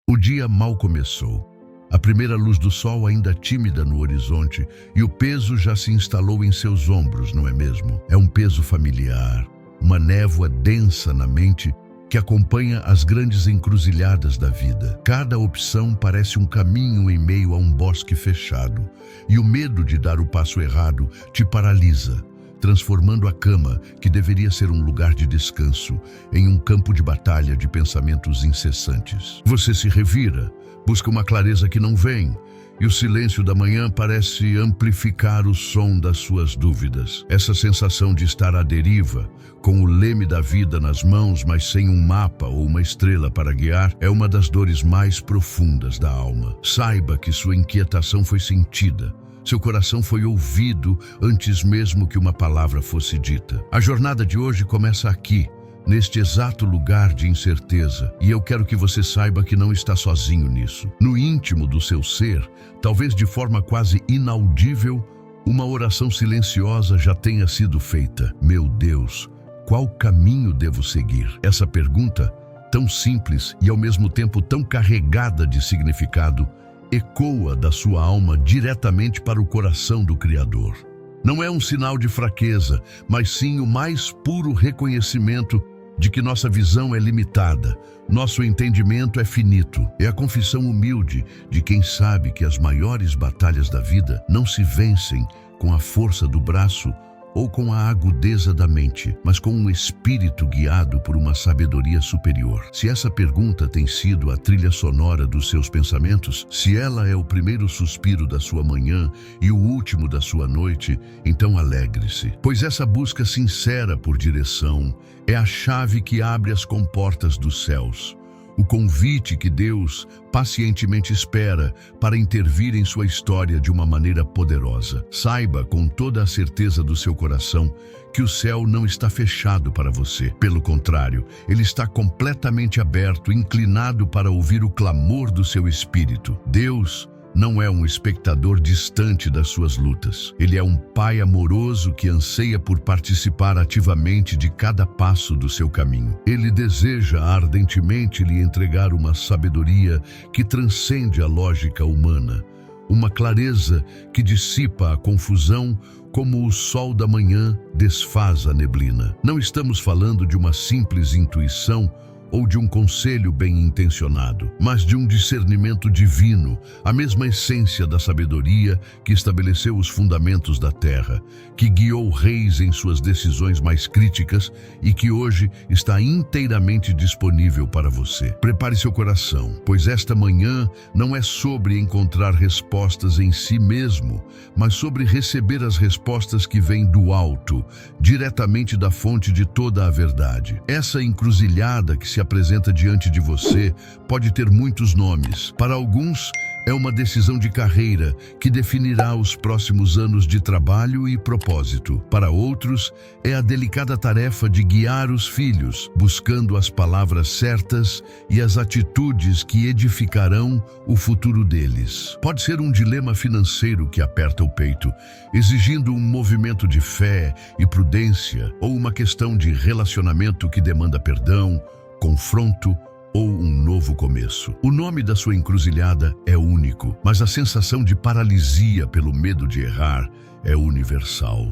O dia mal começou. A primeira luz do sol ainda tímida no horizonte e o peso já se instalou em seus ombros, não é mesmo? É um peso familiar, uma névoa densa na mente que acompanha as grandes encruzilhadas da vida. Cada opção parece um caminho em meio a um bosque fechado, e o medo de dar o passo errado te paralisa, transformando a cama, que deveria ser um lugar de descanso, em um campo de batalha de pensamentos incessantes. Você se revira, busca uma clareza que não vem, e o silêncio da manhã parece amplificar o som das suas dúvidas. Essa sensação de estar à deriva, com o leme da vida nas mãos, mas sem um mapa ou uma estrela para guiar, é uma das dores mais profundas da alma. Saiba que sua inquietação foi sentida. Seu coração foi ouvido antes mesmo que uma palavra fosse dita. A jornada de hoje começa aqui, neste exato lugar de incerteza, e eu quero que você saiba que não está sozinho nisso. No íntimo do seu ser, talvez de forma quase inaudível, uma oração silenciosa já tenha sido feita. Meu Deus, qual caminho devo seguir? Essa pergunta, tão simples e ao mesmo tempo tão carregada de significado, ecoa da sua alma diretamente para o coração do Criador. Não é um sinal de fraqueza, mas sim o mais puro reconhecimento de que nossa visão é limitada, nosso entendimento é finito. É a confissão humilde de quem sabe que as maiores batalhas da vida não se vencem com a força do braço ou com a agudeza da mente, mas com um espírito guiado por uma sabedoria superior. Se essa pergunta tem sido a trilha sonora dos seus pensamentos, se ela é o primeiro suspiro da sua manhã e o último da sua noite, então alegre-se, pois essa busca sincera por direção é a chave que abre as comportas dos céus. O convite que Deus pacientemente espera para intervir em sua história de uma maneira poderosa. Saiba com toda a certeza do seu coração que o céu não está fechado para você. Pelo contrário, ele está completamente aberto, inclinado para ouvir o clamor do seu espírito. Deus não é um espectador distante das suas lutas. Ele é um pai amoroso que anseia por participar ativamente de cada passo do seu caminho. Ele deseja ardentemente lhe entregar uma sabedoria que transcende a lógica humana, uma clareza que dissipa a confusão como o sol da manhã desfaz a neblina. Não estamos falando de uma simples intuição ou de um conselho bem-intencionado, mas de um discernimento divino, a mesma essência da sabedoria que estabeleceu os fundamentos da terra, que guiou reis em suas decisões mais críticas e que hoje está inteiramente disponível para você. Prepare seu coração, pois esta manhã não é sobre encontrar respostas em si mesmo, mas sobre receber as respostas que vêm do alto, diretamente da fonte de toda a verdade. Essa encruzilhada que se apresenta diante de você pode ter muitos nomes. Para alguns, é uma decisão de carreira que definirá os próximos anos de trabalho e propósito. Para outros, é a delicada tarefa de guiar os filhos, buscando as palavras certas e as atitudes que edificarão o futuro deles. Pode ser um dilema financeiro que aperta o peito, exigindo um movimento de fé e prudência, ou uma questão de relacionamento que demanda perdão, confronto ou um novo começo. O nome da sua encruzilhada é único, mas a sensação de paralisia pelo medo de errar é universal.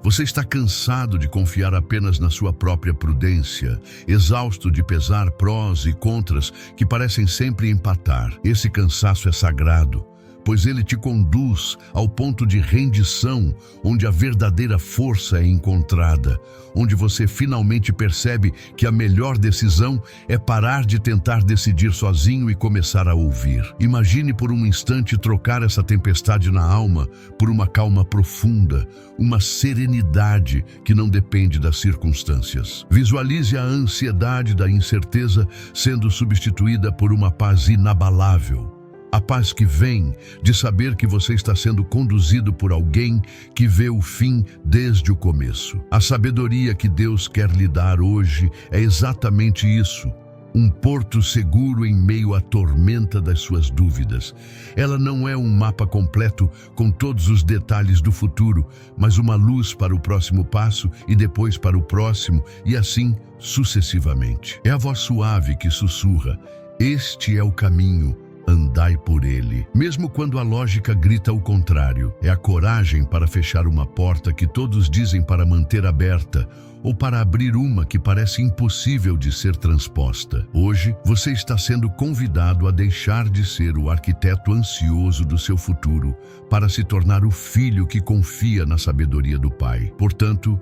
Você está cansado de confiar apenas na sua própria prudência, exausto de pesar prós e contras que parecem sempre empatar. Esse cansaço é sagrado, pois ele te conduz ao ponto de rendição, onde a verdadeira força é encontrada, onde você finalmente percebe que a melhor decisão é parar de tentar decidir sozinho e começar a ouvir. Imagine por um instante trocar essa tempestade na alma por uma calma profunda, uma serenidade que não depende das circunstâncias. Visualize a ansiedade da incerteza sendo substituída por uma paz inabalável. A paz que vem de saber que você está sendo conduzido por alguém que vê o fim desde o começo. A sabedoria que Deus quer lhe dar hoje é exatamente isso. Um porto seguro em meio à tormenta das suas dúvidas. Ela não é um mapa completo com todos os detalhes do futuro, mas uma luz para o próximo passo e depois para o próximo e assim sucessivamente. É a voz suave que sussurra: Este é o caminho, andai por ele. Mesmo quando a lógica grita o contrário, é a coragem para fechar uma porta que todos dizem para manter aberta, ou para abrir uma que parece impossível de ser transposta. Hoje, você está sendo convidado a deixar de ser o arquiteto ansioso do seu futuro, para se tornar o filho que confia na sabedoria do Pai. Portanto,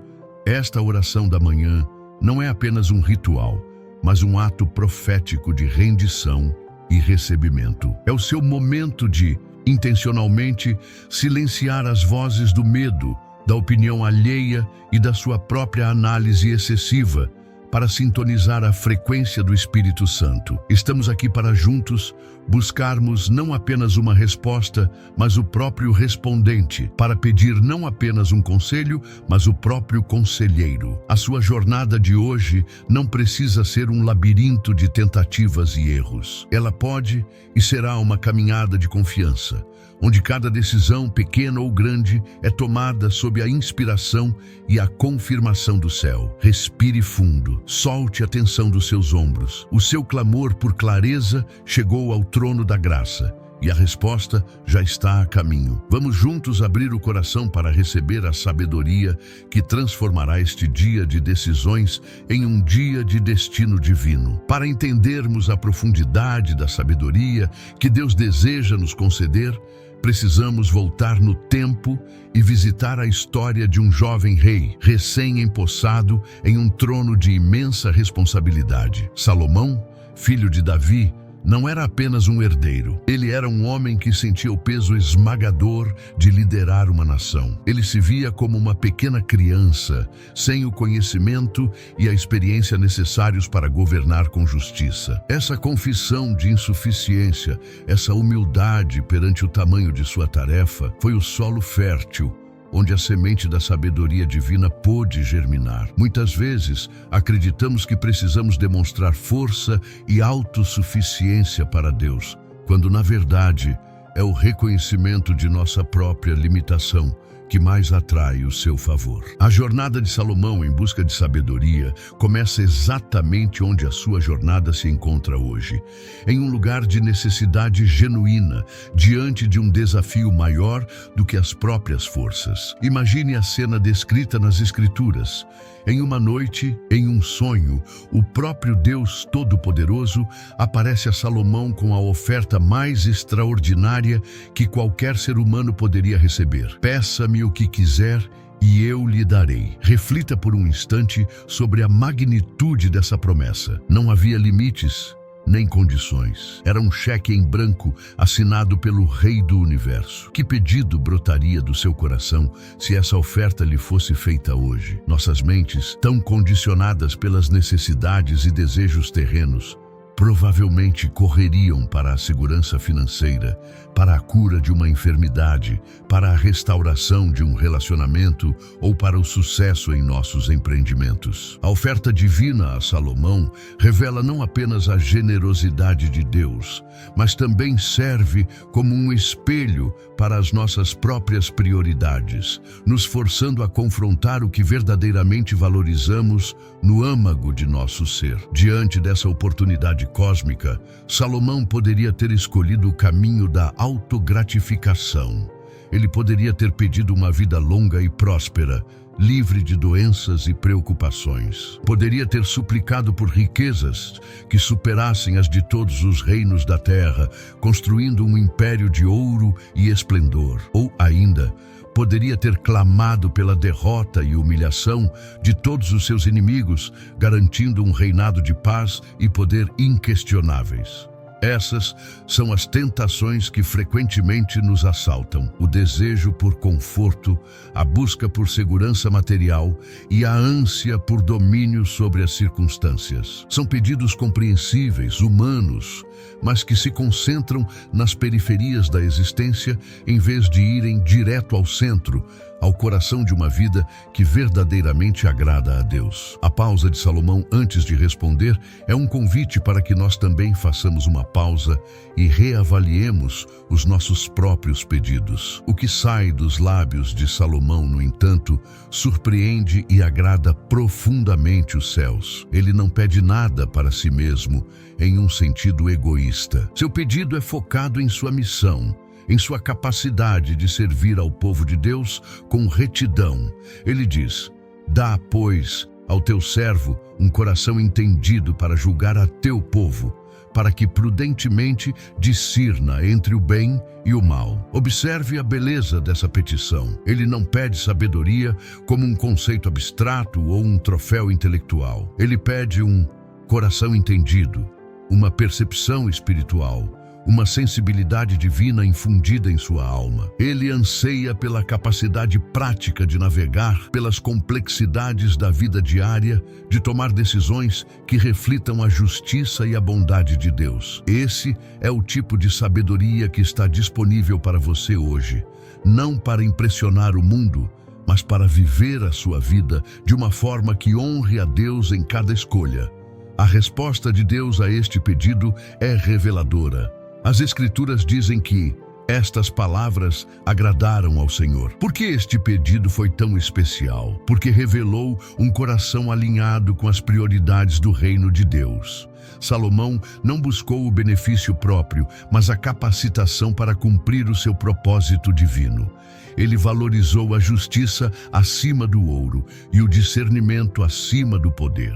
esta oração da manhã não é apenas um ritual, mas um ato profético de rendição e recebimento. É o seu momento de, intencionalmente, silenciar as vozes do medo, da opinião alheia e da sua própria análise excessiva, para sintonizar a frequência do Espírito Santo. Estamos aqui para juntos buscarmos não apenas uma resposta, mas o próprio respondente, para pedir não apenas um conselho, mas o próprio conselheiro. A sua jornada de hoje não precisa ser um labirinto de tentativas e erros. Ela pode e será uma caminhada de confiança, onde cada decisão, pequena ou grande, é tomada sob a inspiração e a confirmação do céu. Respire fundo, solte a tensão dos seus ombros. O seu clamor por clareza chegou ao trono da graça, e a resposta já está a caminho. Vamos juntos abrir o coração para receber a sabedoria que transformará este dia de decisões em um dia de destino divino. Para entendermos a profundidade da sabedoria que Deus deseja nos conceder, precisamos voltar no tempo e visitar a história de um jovem rei, recém-empossado em um trono de imensa responsabilidade. Salomão, filho de Davi, não era apenas um herdeiro. Ele era um homem que sentia o peso esmagador de liderar uma nação. Ele se via como uma pequena criança, sem o conhecimento e a experiência necessários para governar com justiça. Essa confissão de insuficiência, essa humildade perante o tamanho de sua tarefa, foi o solo fértil onde a semente da sabedoria divina pôde germinar. Muitas vezes, acreditamos que precisamos demonstrar força e autossuficiência para Deus, quando, na verdade, é o reconhecimento de nossa própria limitação que mais atrai o seu favor. A jornada de Salomão em busca de sabedoria começa exatamente onde a sua jornada se encontra hoje, em um lugar de necessidade genuína, diante de um desafio maior do que as próprias forças. Imagine a cena descrita nas Escrituras. Em uma noite, em um sonho, o próprio Deus Todo-Poderoso aparece a Salomão com a oferta mais extraordinária que qualquer ser humano poderia receber. Peça-me o que quiser e eu lhe darei. Reflita por um instante sobre a magnitude dessa promessa. Não havia limites nem condições. Era um cheque em branco assinado pelo Rei do Universo. Que pedido brotaria do seu coração se essa oferta lhe fosse feita hoje? Nossas mentes, tão condicionadas pelas necessidades e desejos terrenos, provavelmente correriam para a segurança financeira, para a cura de uma enfermidade, para a restauração de um relacionamento ou para o sucesso em nossos empreendimentos. A oferta divina a Salomão revela não apenas a generosidade de Deus, mas também serve como um espelho para as nossas próprias prioridades, nos forçando a confrontar o que verdadeiramente valorizamos no âmago de nosso ser. Diante dessa oportunidade cósmica, Salomão poderia ter escolhido o caminho da autogratificação. Ele poderia ter pedido uma vida longa e próspera, livre de doenças e preocupações. Poderia ter suplicado por riquezas que superassem as de todos os reinos da terra, construindo um império de ouro e esplendor. Ou ainda, poderia ter clamado pela derrota e humilhação de todos os seus inimigos, garantindo um reinado de paz e poder inquestionáveis. Essas são as tentações que frequentemente nos assaltam: o desejo por conforto, a busca por segurança material e a ânsia por domínio sobre as circunstâncias. São pedidos compreensíveis, humanos, mas que se concentram nas periferias da existência em vez de irem direto ao centro, ao coração de uma vida que verdadeiramente agrada a Deus. A pausa de Salomão antes de responder é um convite para que nós também façamos uma pausa e reavaliemos os nossos próprios pedidos. O que sai dos lábios de Salomão, no entanto, surpreende e agrada profundamente os céus. Ele não pede nada para si mesmo em um sentido egoísta. Seu pedido é focado em sua missão, em sua capacidade de servir ao povo de Deus com retidão. Ele diz: dá, pois, ao teu servo um coração entendido para julgar a teu povo, para que prudentemente discirna entre o bem e o mal. Observe a beleza dessa petição. Ele não pede sabedoria como um conceito abstrato ou um troféu intelectual. Ele pede um coração entendido, uma percepção espiritual, uma sensibilidade divina infundida em sua alma. Ele anseia pela capacidade prática de navegar pelas complexidades da vida diária, de tomar decisões que reflitam a justiça e a bondade de Deus. Esse é o tipo de sabedoria que está disponível para você hoje, não para impressionar o mundo, mas para viver a sua vida de uma forma que honre a Deus em cada escolha. A resposta de Deus a este pedido é reveladora. As Escrituras dizem que estas palavras agradaram ao Senhor. Por que este pedido foi tão especial? Porque revelou um coração alinhado com as prioridades do reino de Deus. Salomão não buscou o benefício próprio, mas a capacitação para cumprir o seu propósito divino. Ele valorizou a justiça acima do ouro e o discernimento acima do poder.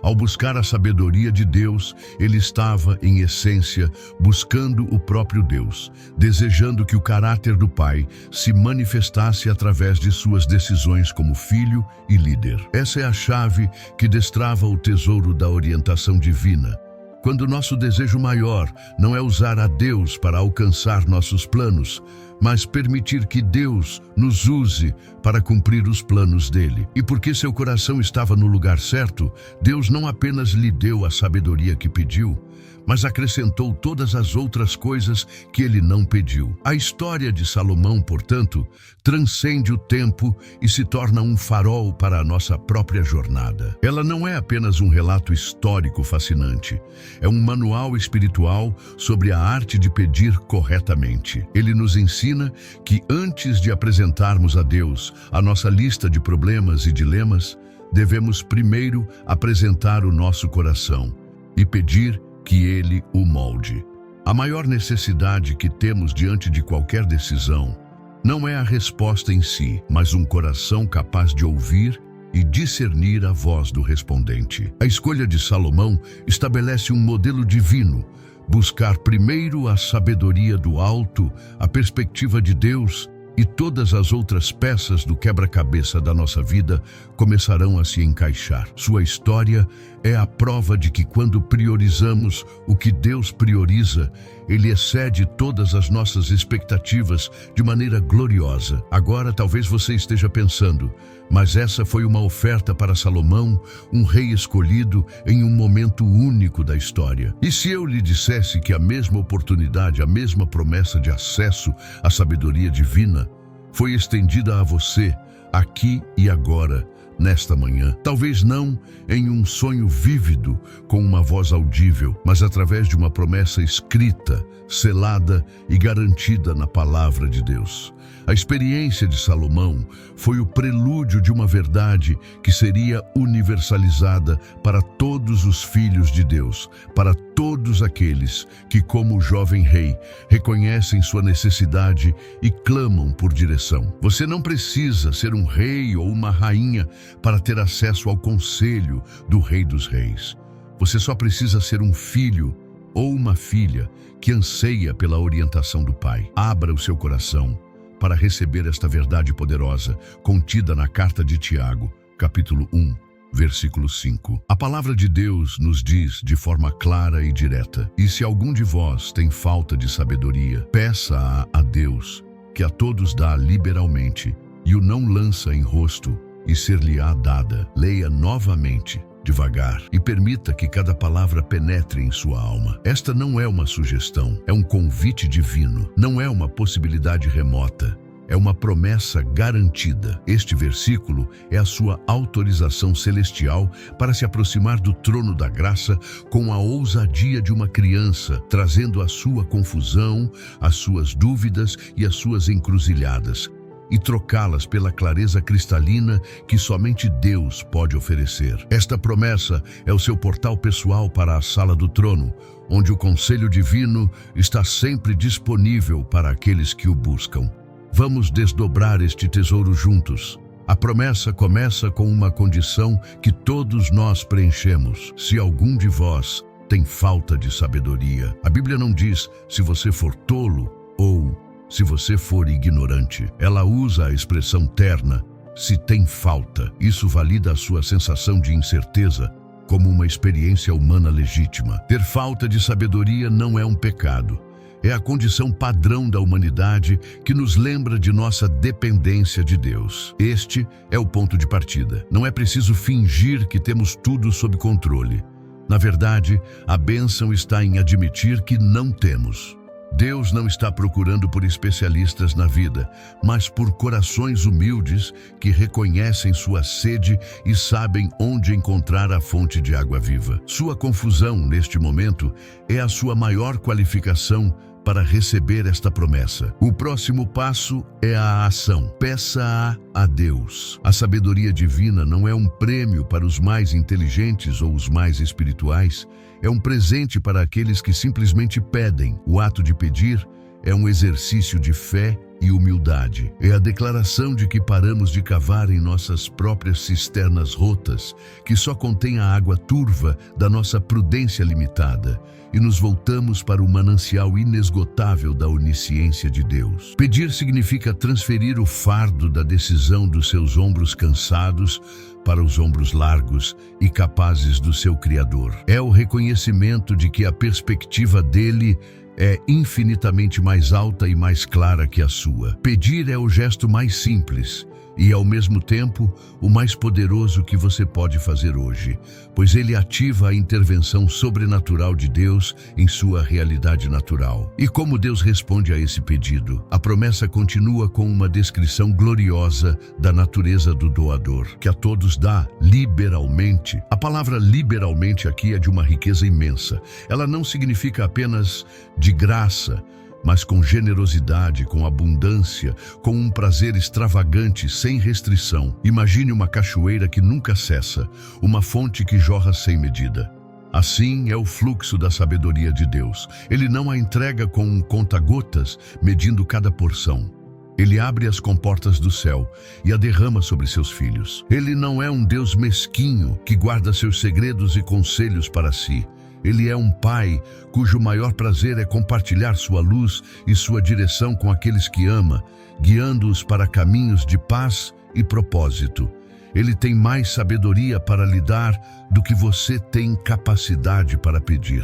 Ao buscar a sabedoria de Deus, ele estava, em essência, buscando o próprio Deus, desejando que o caráter do Pai se manifestasse através de suas decisões como filho e líder. Essa é a chave que destrava o tesouro da orientação divina. Quando nosso desejo maior não é usar a Deus para alcançar nossos planos, mas permitir que Deus nos use para cumprir os planos dele. E porque seu coração estava no lugar certo, Deus não apenas lhe deu a sabedoria que pediu, mas acrescentou todas as outras coisas que ele não pediu. A história de Salomão, portanto, transcende o tempo e se torna um farol para a nossa própria jornada. Ela não é apenas um relato histórico fascinante, é um manual espiritual sobre a arte de pedir corretamente. Ele nos ensina que antes de apresentarmos a Deus a nossa lista de problemas e dilemas, devemos primeiro apresentar o nosso coração e pedir que ele o molde. A maior necessidade que temos diante de qualquer decisão não é a resposta em si, mas um coração capaz de ouvir e discernir a voz do respondente. A escolha de Salomão estabelece um modelo divino: buscar primeiro a sabedoria do alto, a perspectiva de Deus, e todas as outras peças do quebra-cabeça da nossa vida começarão a se encaixar. Sua história é a prova de que quando priorizamos o que Deus prioriza, Ele excede todas as nossas expectativas de maneira gloriosa. Agora talvez você esteja pensando: mas essa foi uma oferta para Salomão, um rei escolhido em um momento único da história. E se eu lhe dissesse que a mesma oportunidade, a mesma promessa de acesso à sabedoria divina foi estendida a você, aqui e agora, nesta manhã? Talvez não em um sonho vívido, com uma voz audível, mas através de uma promessa escrita, selada e garantida na palavra de Deus. A experiência de Salomão foi o prelúdio de uma verdade que seria universalizada para todos os filhos de Deus, para todos aqueles que, como o jovem rei, reconhecem sua necessidade e clamam por direção. Você não precisa ser um rei ou uma rainha para ter acesso ao conselho do Rei dos Reis. Você só precisa ser um filho ou uma filha que anseia pela orientação do Pai. Abra o seu coração para receber esta verdade poderosa, contida na carta de Tiago, capítulo 1, versículo 5. A palavra de Deus nos diz de forma clara e direta: e se algum de vós tem falta de sabedoria, peça-a a Deus, que a todos dá liberalmente, e o não lança em rosto, e ser-lhe-á dada. Leia novamente, devagar, e permita que cada palavra penetre em sua alma. Esta não é uma sugestão, é um convite divino, não é uma possibilidade remota, É uma promessa garantida. Este versículo é a sua autorização celestial para se aproximar do trono da graça com a ousadia de uma criança, trazendo a sua confusão, as suas dúvidas e as suas encruzilhadas, e trocá-las pela clareza cristalina que somente Deus pode oferecer. Esta promessa é o seu portal pessoal para a sala do trono, onde o conselho divino está sempre disponível para aqueles que o buscam. Vamos desdobrar este tesouro juntos. A promessa começa com uma condição que todos nós preenchemos: se algum de vós tem falta de sabedoria. A Bíblia não diz se você for tolo ou se você for ignorante. Ela usa a expressão terna, se tem falta. Isso valida a sua sensação de incerteza como uma experiência humana legítima. Ter falta de sabedoria não é um pecado. É a condição padrão da humanidade que nos lembra de nossa dependência de Deus. Este é o ponto de partida. Não é preciso fingir que temos tudo sob controle. Na verdade, a bênção está em admitir que não temos. Deus não está procurando por especialistas na vida, mas por corações humildes que reconhecem sua sede e sabem onde encontrar a fonte de água viva. Sua confusão, neste momento, é a sua maior qualificação para receber esta promessa. O próximo passo é a ação. Peça-a a Deus. A sabedoria divina não é um prêmio para os mais inteligentes ou os mais espirituais. É um presente para aqueles que simplesmente pedem. O ato de pedir é um exercício de fé e humildade. É a declaração de que paramos de cavar em nossas próprias cisternas rotas, que só contêm a água turva da nossa prudência limitada, e nos voltamos para o manancial inesgotável da onisciência de Deus. Pedir significa transferir o fardo da decisão dos seus ombros cansados para os ombros largos e capazes do seu Criador. É o reconhecimento de que a perspectiva dele é infinitamente mais alta e mais clara que a sua. Pedir é o gesto mais simples e, ao mesmo tempo, o mais poderoso que você pode fazer hoje, pois ele ativa a intervenção sobrenatural de Deus em sua realidade natural. E como Deus responde a esse pedido? A promessa continua com uma descrição gloriosa da natureza do doador, que a todos dá liberalmente. A palavra liberalmente aqui é de uma riqueza imensa. Ela não significa apenas de graça, mas com generosidade, com abundância, com um prazer extravagante, sem restrição. Imagine uma cachoeira que nunca cessa, uma fonte que jorra sem medida. Assim é o fluxo da sabedoria de Deus. Ele não a entrega com um conta-gotas, medindo cada porção. Ele abre as comportas do céu e a derrama sobre seus filhos. Ele não é um Deus mesquinho que guarda seus segredos e conselhos para si. Ele é um pai cujo maior prazer é compartilhar sua luz e sua direção com aqueles que ama, guiando-os para caminhos de paz e propósito. Ele tem mais sabedoria para lhe dar do que você tem capacidade para pedir.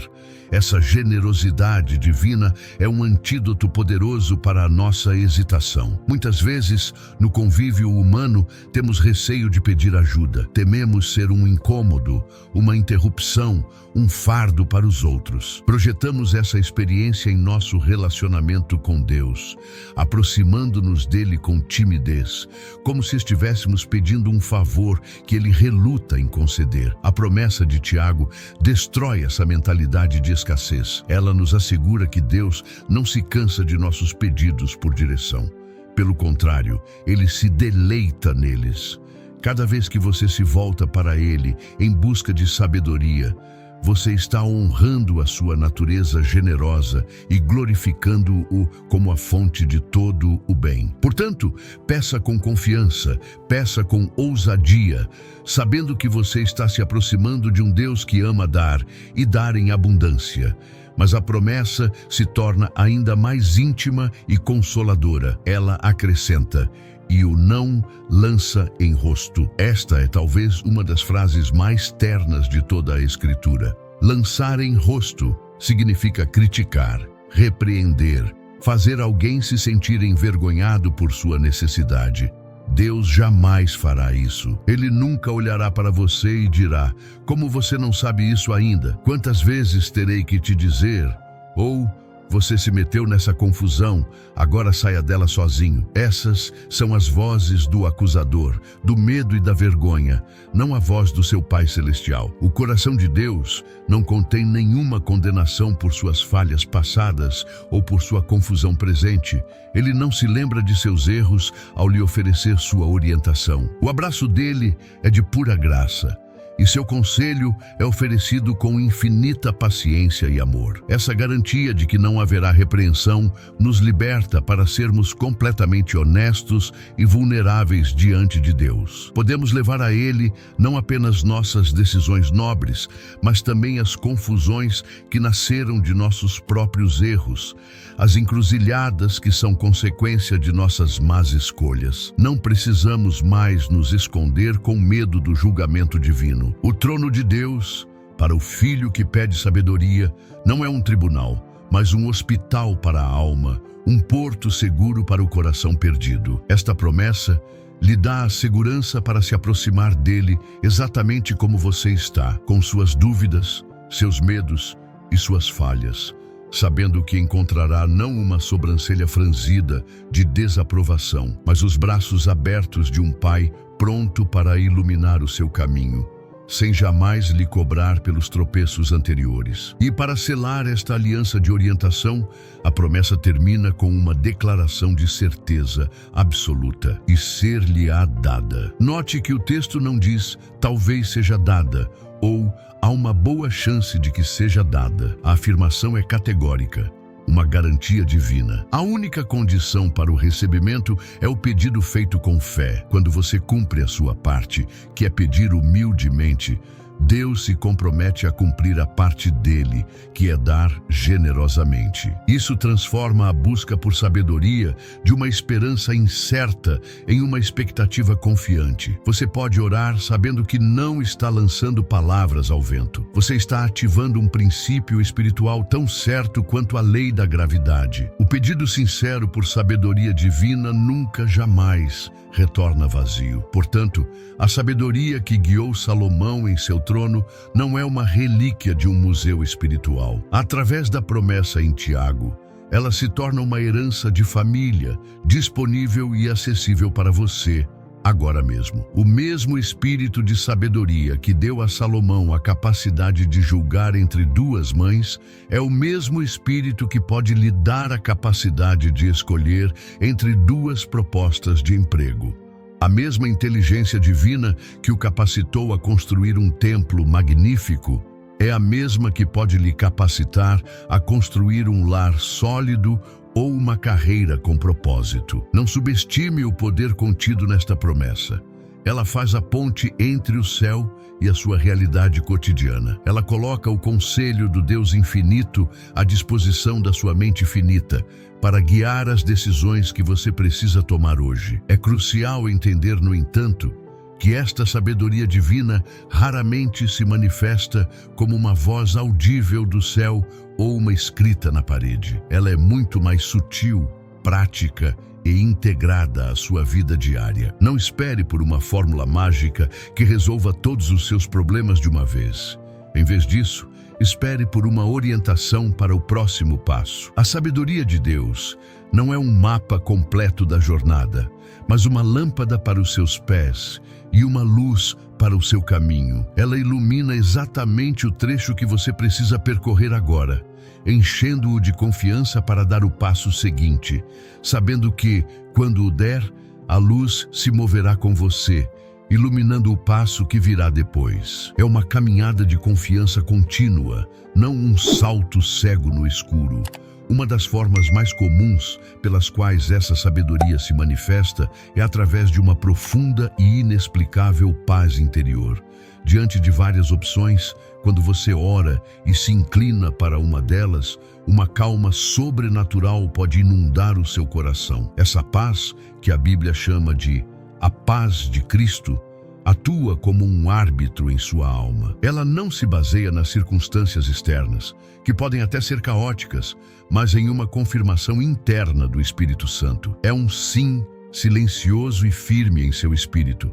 Essa generosidade divina é um antídoto poderoso para a nossa hesitação. Muitas vezes, no convívio humano, temos receio de pedir ajuda. Tememos ser um incômodo, uma interrupção, um fardo para os outros. Projetamos essa experiência em nosso relacionamento com Deus, aproximando-nos dele com timidez, como se estivéssemos pedindo um favor que ele reluta em conceder. A promessa de Tiago destrói essa mentalidade de escassez. Ela nos assegura que Deus não se cansa de nossos pedidos por direção. Pelo contrário, ele se deleita neles. Cada vez que você se volta para ele em busca de sabedoria, você está honrando a sua natureza generosa e glorificando-o como a fonte de todo o bem. Portanto, peça com confiança, peça com ousadia, sabendo que você está se aproximando de um Deus que ama dar e dar em abundância. Mas a promessa se torna ainda mais íntima e consoladora. Ela acrescenta: e o não lança em rosto. Esta é talvez uma das frases mais ternas de toda a Escritura. Lançar em rosto significa criticar, repreender, fazer alguém se sentir envergonhado por sua necessidade. Deus jamais fará isso. Ele nunca olhará para você e dirá: como você não sabe isso ainda? Quantas vezes terei que te dizer? Ou Você se meteu nessa confusão, agora saia dela sozinho. Essas são as vozes do acusador, do medo e da vergonha, não a voz do seu Pai Celestial. O coração de Deus não contém nenhuma condenação por suas falhas passadas ou por sua confusão presente. Ele não se lembra de seus erros ao lhe oferecer sua orientação. O abraço dele é de pura graça. E seu conselho é oferecido com infinita paciência e amor. Essa garantia de que não haverá repreensão nos liberta para sermos completamente honestos e vulneráveis diante de Deus. Podemos levar a Ele não apenas nossas decisões nobres, mas também as confusões que nasceram de nossos próprios erros, as encruzilhadas que são consequência de nossas más escolhas. Não precisamos mais nos esconder com medo do julgamento divino. O trono de Deus, para o filho que pede sabedoria, não é um tribunal, mas um hospital para a alma, um porto seguro para o coração perdido. Esta promessa lhe dá a segurança para se aproximar dele exatamente como você está, com suas dúvidas, seus medos e suas falhas, sabendo que encontrará não uma sobrancelha franzida de desaprovação, mas os braços abertos de um pai pronto para iluminar o seu caminho, sem jamais lhe cobrar pelos tropeços anteriores. E para selar esta aliança de orientação, a promessa termina com uma declaração de certeza absoluta: e ser-lhe-á dada. Note que o texto não diz talvez seja dada ou há uma boa chance de que seja dada. A afirmação é categórica, uma garantia divina. A única condição para o recebimento é o pedido feito com fé. Quando você cumpre a sua parte, que é pedir humildemente, Deus se compromete a cumprir a parte dele, que é dar generosamente. Isso transforma a busca por sabedoria de uma esperança incerta em uma expectativa confiante. Você pode orar sabendo que não está lançando palavras ao vento. Você está ativando um princípio espiritual tão certo quanto a lei da gravidade. O pedido sincero por sabedoria divina nunca, jamais retorna vazio. Portanto, a sabedoria que guiou Salomão em seu trono não é uma relíquia de um museu espiritual. Através da promessa em Tiago, ela se torna uma herança de família, disponível e acessível para você, agora mesmo. O mesmo espírito de sabedoria que deu a Salomão a capacidade de julgar entre duas mães é o mesmo espírito que pode lhe dar a capacidade de escolher entre duas propostas de emprego. A mesma inteligência divina que o capacitou a construir um templo magnífico é a mesma que pode lhe capacitar a construir um lar sólido ou uma carreira com propósito. Não subestime o poder contido nesta promessa. Ela faz a ponte entre o céu e a sua realidade cotidiana. Ela coloca o conselho do Deus infinito à disposição da sua mente finita para guiar as decisões que você precisa tomar hoje. É crucial entender, no entanto, que esta sabedoria divina raramente se manifesta como uma voz audível do céu ou uma escrita na parede. Ela é muito mais sutil, prática e integrada à sua vida diária. Não espere por uma fórmula mágica que resolva todos os seus problemas de uma vez. Em vez disso, espere por uma orientação para o próximo passo. A sabedoria de Deus não é um mapa completo da jornada, mas uma lâmpada para os seus pés e uma luz para o seu caminho. Ela ilumina exatamente o trecho que você precisa percorrer agora, enchendo-o de confiança para dar o passo seguinte, sabendo que, quando o der, a luz se moverá com você, iluminando o passo que virá depois. É uma caminhada de confiança contínua, não um salto cego no escuro. Uma das formas mais comuns pelas quais essa sabedoria se manifesta é através de uma profunda e inexplicável paz interior. Diante de várias opções, quando você ora e se inclina para uma delas, uma calma sobrenatural pode inundar o seu coração. Essa paz, que a Bíblia chama de a paz de Cristo, atua como um árbitro em sua alma. Ela não se baseia nas circunstâncias externas, que podem até ser caóticas, mas em uma confirmação interna do Espírito Santo. É um sim silencioso e firme em seu espírito.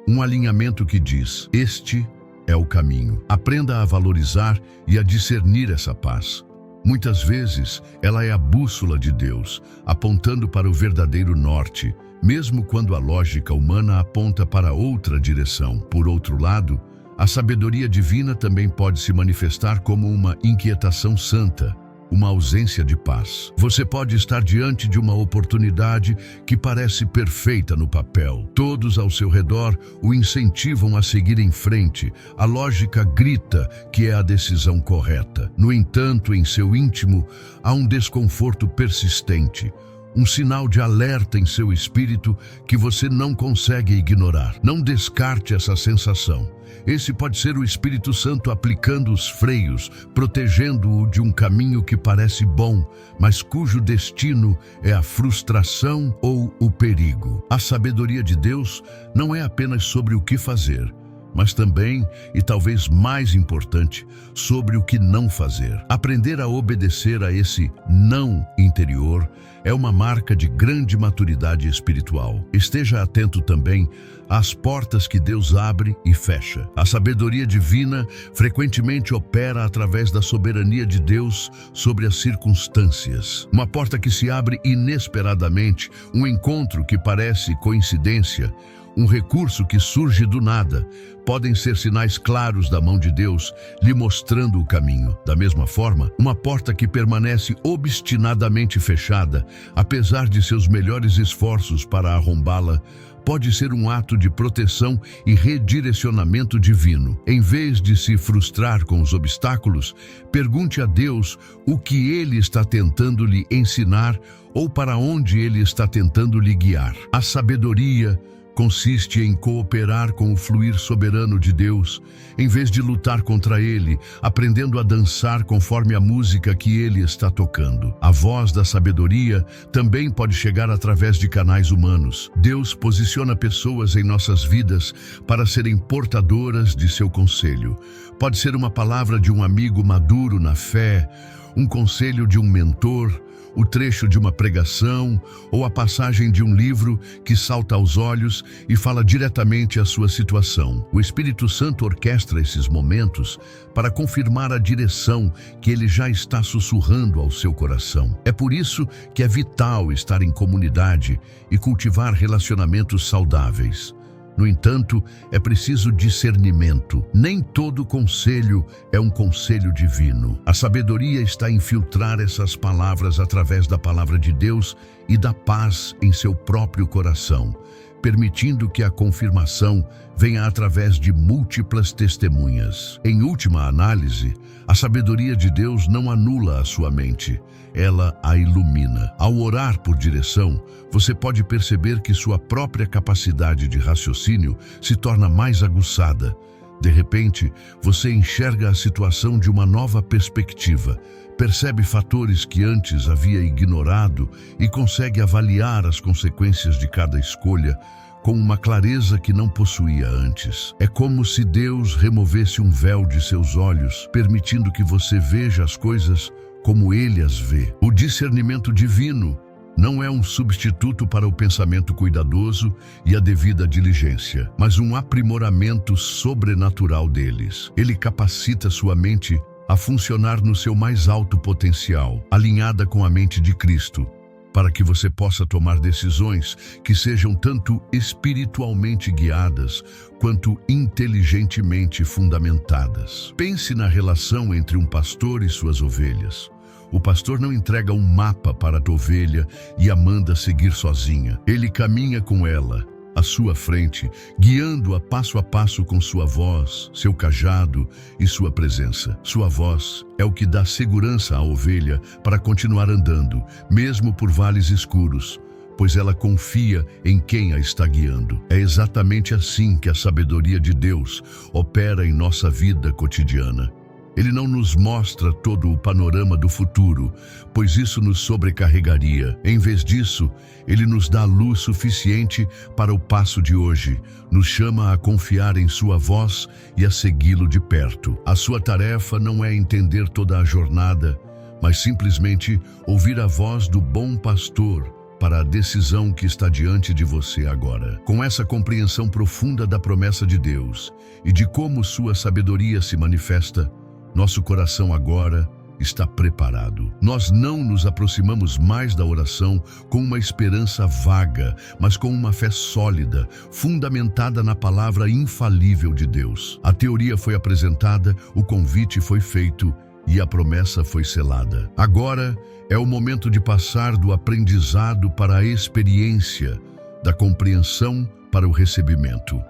Um alinhamento que diz: este é o caminho. Aprenda a valorizar e a discernir essa paz. Muitas vezes, ela é a bússola de Deus, apontando para o verdadeiro norte, mesmo quando a lógica humana aponta para outra direção. Por outro lado, a sabedoria divina também pode se manifestar como uma inquietação santa, uma ausência de paz. Você pode estar diante de uma oportunidade que parece perfeita no papel. Todos ao seu redor o incentivam a seguir em frente. A lógica grita que é a decisão correta. No entanto, em seu íntimo, há um desconforto persistente, um sinal de alerta em seu espírito que você não consegue ignorar. Não descarte essa sensação. Esse pode ser o Espírito Santo aplicando os freios, protegendo-o de um caminho que parece bom, mas cujo destino é a frustração ou o perigo. A sabedoria de Deus não é apenas sobre o que fazer, mas também, e talvez mais importante, sobre o que não fazer. Aprender a obedecer a esse não interior é uma marca de grande maturidade espiritual. Esteja atento também às portas que Deus abre e fecha. A sabedoria divina frequentemente opera através da soberania de Deus sobre as circunstâncias. Uma porta que se abre inesperadamente, um encontro que parece coincidência, um recurso que surge do nada, podem ser sinais claros da mão de Deus, lhe mostrando o caminho. Da mesma forma, uma porta que permanece obstinadamente fechada, apesar de seus melhores esforços para arrombá-la, pode ser um ato de proteção e redirecionamento divino. Em vez de se frustrar com os obstáculos, pergunte a Deus o que Ele está tentando lhe ensinar ou para onde Ele está tentando lhe guiar. A sabedoria consiste em cooperar com o fluir soberano de Deus, em vez de lutar contra Ele, aprendendo a dançar conforme a música que Ele está tocando. A voz da sabedoria também pode chegar através de canais humanos. Deus posiciona pessoas em nossas vidas para serem portadoras de seu conselho. Pode ser uma palavra de um amigo maduro na fé, um conselho de um mentor, o trecho de uma pregação ou a passagem de um livro que salta aos olhos e fala diretamente à sua situação. O Espírito Santo orquestra esses momentos para confirmar a direção que ele já está sussurrando ao seu coração. É por isso que é vital estar em comunidade e cultivar relacionamentos saudáveis. No entanto, é preciso discernimento. Nem todo conselho é um conselho divino. A sabedoria está em filtrar essas palavras através da palavra de Deus e da paz em seu próprio coração, permitindo que a confirmação venha através de múltiplas testemunhas. Em última análise, a sabedoria de Deus não anula a sua mente, ela a ilumina. Ao orar por direção, você pode perceber que sua própria capacidade de raciocínio se torna mais aguçada. De repente, você enxerga a situação de uma nova perspectiva, percebe fatores que antes havia ignorado e consegue avaliar as consequências de cada escolha com uma clareza que não possuía antes. É como se Deus removesse um véu de seus olhos, permitindo que você veja as coisas como Ele as vê. O discernimento divino não é um substituto para o pensamento cuidadoso e a devida diligência, mas um aprimoramento sobrenatural deles. Ele capacita sua mente a funcionar no seu mais alto potencial, alinhada com a mente de Cristo, para que você possa tomar decisões que sejam tanto espiritualmente guiadas quanto inteligentemente fundamentadas. Pense na relação entre um pastor e suas ovelhas. O pastor não entrega um mapa para a ovelha e a manda seguir sozinha. Ele caminha com ela, à sua frente, guiando-a passo a passo com sua voz, seu cajado e sua presença. Sua voz é o que dá segurança à ovelha para continuar andando, mesmo por vales escuros, pois ela confia em quem a está guiando. É exatamente assim que a sabedoria de Deus opera em nossa vida cotidiana. Ele não nos mostra todo o panorama do futuro, pois isso nos sobrecarregaria. Em vez disso, Ele nos dá luz suficiente para o passo de hoje, nos chama a confiar em sua voz e a segui-lo de perto. A sua tarefa não é entender toda a jornada, mas simplesmente ouvir a voz do bom pastor para a decisão que está diante de você agora. Com essa compreensão profunda da promessa de Deus e de como sua sabedoria se manifesta, nosso coração agora está preparado. Nós não nos aproximamos mais da oração com uma esperança vaga, mas com uma fé sólida, fundamentada na palavra infalível de Deus. A teoria foi apresentada, o convite foi feito e a promessa foi selada. Agora é o momento de passar do aprendizado para a experiência, da compreensão para o recebimento.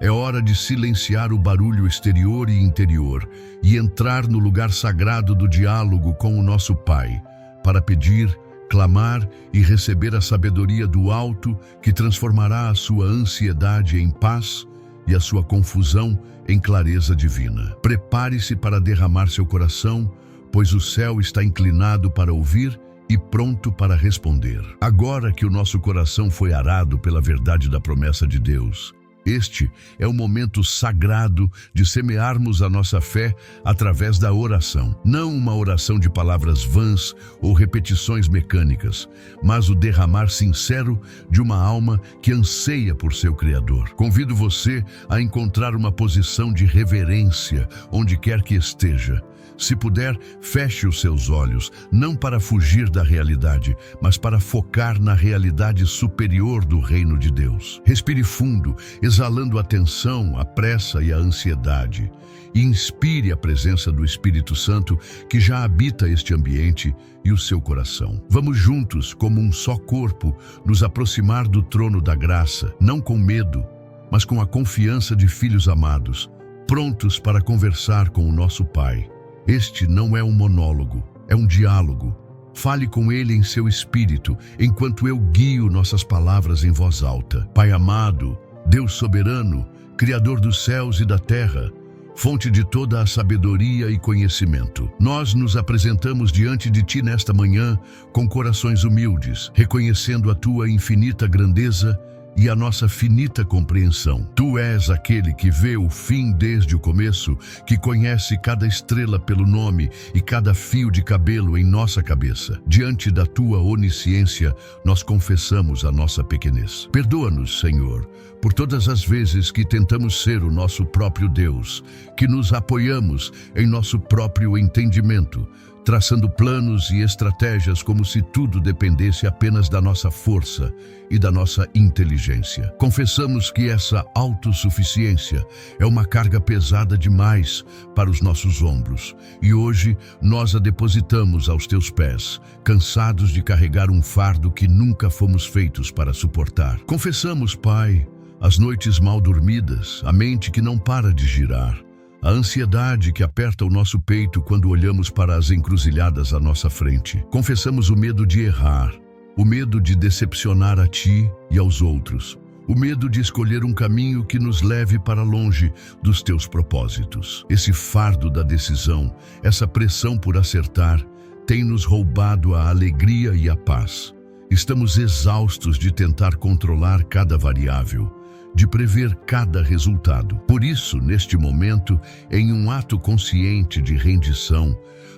É hora de silenciar o barulho exterior e interior e entrar no lugar sagrado do diálogo com o nosso Pai, para pedir, clamar e receber a sabedoria do alto que transformará a sua ansiedade em paz e a sua confusão em clareza divina. Prepare-se para derramar seu coração, pois o céu está inclinado para ouvir e pronto para responder. Agora que o nosso coração foi arado pela verdade da promessa de Deus, este é o momento sagrado de semearmos a nossa fé através da oração. Não uma oração de palavras vãs ou repetições mecânicas, mas o derramar sincero de uma alma que anseia por seu Criador. Convido você a encontrar uma posição de reverência onde quer que esteja. Se puder, feche os seus olhos, não para fugir da realidade, mas para focar na realidade superior do reino de Deus. Respire fundo, exalando a tensão, a pressa e a ansiedade. E inspire a presença do Espírito Santo que já habita este ambiente e o seu coração. Vamos juntos, como um só corpo, nos aproximar do trono da graça, não com medo, mas com a confiança de filhos amados, prontos para conversar com o nosso Pai. Este não é um monólogo, é um diálogo. Fale com Ele em seu espírito, enquanto eu guio nossas palavras em voz alta. Pai amado, Deus soberano, Criador dos céus e da terra, fonte de toda a sabedoria e conhecimento. Nós nos apresentamos diante de Ti nesta manhã com corações humildes, reconhecendo a Tua infinita grandeza e a nossa finita compreensão. Tu és aquele que vê o fim desde o começo, que conhece cada estrela pelo nome e cada fio de cabelo em nossa cabeça. Diante da Tua onisciência, nós confessamos a nossa pequenez. Perdoa-nos, Senhor, por todas as vezes que tentamos ser o nosso próprio Deus, que nos apoiamos em nosso próprio entendimento, traçando planos e estratégias como se tudo dependesse apenas da nossa força e da nossa inteligência. Confessamos que essa autossuficiência é uma carga pesada demais para os nossos ombros, e hoje nós a depositamos aos Teus pés, cansados de carregar um fardo que nunca fomos feitos para suportar. Confessamos, Pai, as noites mal dormidas, a mente que não para de girar, a ansiedade que aperta o nosso peito quando olhamos para as encruzilhadas à nossa frente. Confessamos o medo de errar, o medo de decepcionar a Ti e aos outros, o medo de escolher um caminho que nos leve para longe dos Teus propósitos. Esse fardo da decisão, essa pressão por acertar, tem nos roubado a alegria e a paz. Estamos exaustos de tentar controlar cada variável, de prever cada resultado. Por isso, neste momento, em um ato consciente de rendição,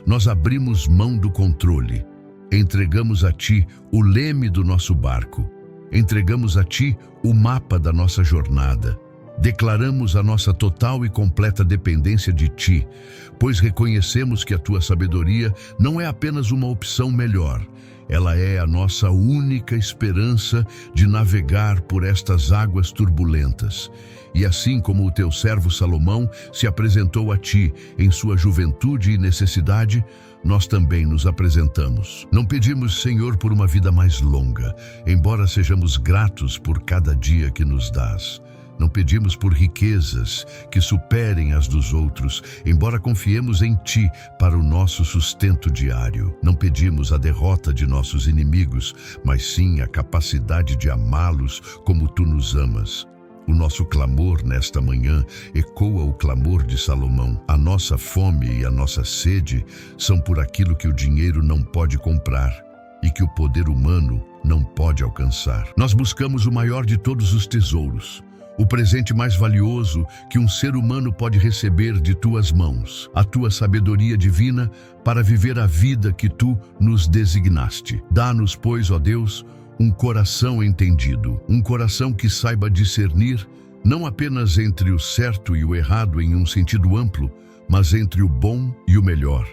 nós abrimos mão do controle, entregamos a Ti o leme do nosso barco, entregamos a Ti o mapa da nossa jornada, declaramos a nossa total e completa dependência de Ti, pois reconhecemos que a Tua sabedoria não é apenas uma opção melhor, ela é a nossa única esperança de navegar por estas águas turbulentas. E assim como o Teu servo Salomão se apresentou a Ti em sua juventude e necessidade, nós também nos apresentamos. Não pedimos, Senhor, por uma vida mais longa, embora sejamos gratos por cada dia que nos dás. Não pedimos por riquezas que superem as dos outros, embora confiemos em Ti para o nosso sustento diário. Não pedimos a derrota de nossos inimigos, mas sim a capacidade de amá-los como Tu nos amas. O nosso clamor nesta manhã ecoa o clamor de Salomão. A nossa fome e a nossa sede são por aquilo que o dinheiro não pode comprar e que o poder humano não pode alcançar. Nós buscamos o maior de todos os tesouros, o presente mais valioso que um ser humano pode receber de Tuas mãos, a Tua sabedoria divina para viver a vida que Tu nos designaste. Dá-nos, pois, ó Deus, um coração entendido, um coração que saiba discernir não apenas entre o certo e o errado em um sentido amplo, mas entre o bom e o melhor,